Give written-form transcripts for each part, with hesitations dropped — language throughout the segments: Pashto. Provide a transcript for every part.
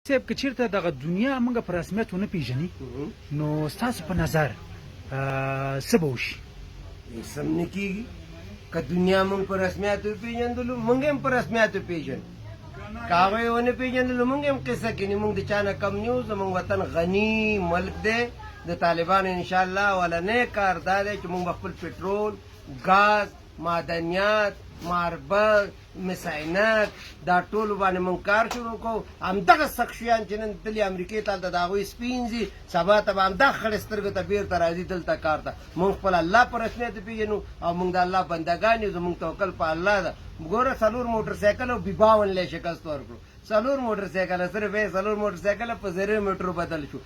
صاحب که چیرته دغه دنیا موږ په رسمیت ونه پیژني نو ستاسو په نظر څه به وشي؟ سم نه کېږي که دنیا موږ په رسمیاتو وپېژندلو موږ هم په رسمیاتو پېژنو که هغه یې ونه پېژندلو موږ هم قصه کینې موږ د چا نه کم نه یو زموږ وطن غني ملک دی د طالبانو انشاءالله اولنی کار دا دی چې موږ به خپل پټرول ګاز معدنیات ماربل مساینک دا ټولو باندې موږ کار شروع کوو همدغه سخشیان چې نن تلي امریکې ته هلته د هغوی سپین ځي سبا ته به همدغه خړې سترګو ته بېرته راځي دلته کار ته موږ خپل الله په رسمیت پېژنو او موږ د الله بندګان یو زموږ توکل په الله ده ګوره 4 موټرسایکل او 52 لی شکست ورکړو 4 موټرسایکل صرف یې 4 موټرسایکل په 0 میټرو بدل شو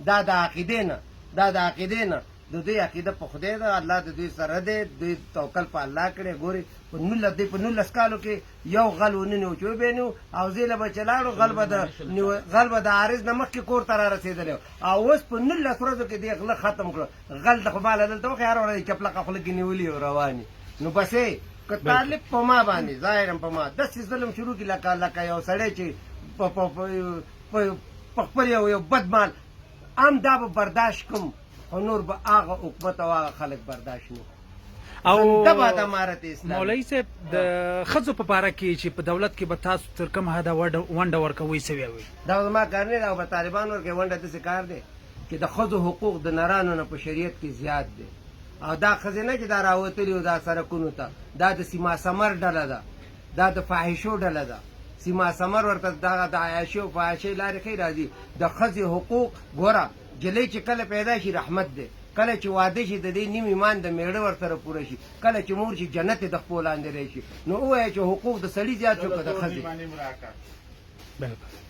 دا د عقیدې نه دا د عقیدې نه د دوی عقیده په خدای ده الله د دوی سره دی دوی توکل په الله کړی ګورې په 19 کالو کې یو غل ونیو چې وبینو او زیله به چې لاړو غل به د عارض نه مخکې کور ته را رسېدلی او اوس په 19 ورځو کې دې غله ختم کړو غل د خو باله دلته وخې هر ورځ چپلقه خوله کې نیولي او رواني نو بسې که طالب په ما باندې ظاهرا په ما داسې ظلم شروع کړي لکه یو سړی چې په خپل یو بد مال ام دا به برداشت کوم خو نور به هغه حکومت او هغه خلک برداشت نه او دا به د امارت اسلام مولوي صاحب د ښځو په باره کې چې په دولت کې به تاسو تر کومه حده ونډه ورکوئ څه ویوئ؟ دا زما کار نه دی او به طالبان ورکوي ونډه داسې کار دی چې د ښځو حقوق د نرانو نه په شریعت کې زیات دی او دا ښځې نه چې دا راوتلي دا سرکونو ته دا د سیما سمر ډله ده دا د فاحشو ډله ده سیما سمر ورته دغه د عیاشي او فحاشۍ لارې ښې راځي د ښځې حقوق ګوره جلۍ چې کله پیدا شي رحمت دی کله چې واده شي د دې نیم ایمان د میړه ورسره پوره شي کله چې مور شي جنت یې د خپو لاندې راشي نو ووایه چې حقوق د سړي زیات شو که د ښځې؟ بالکل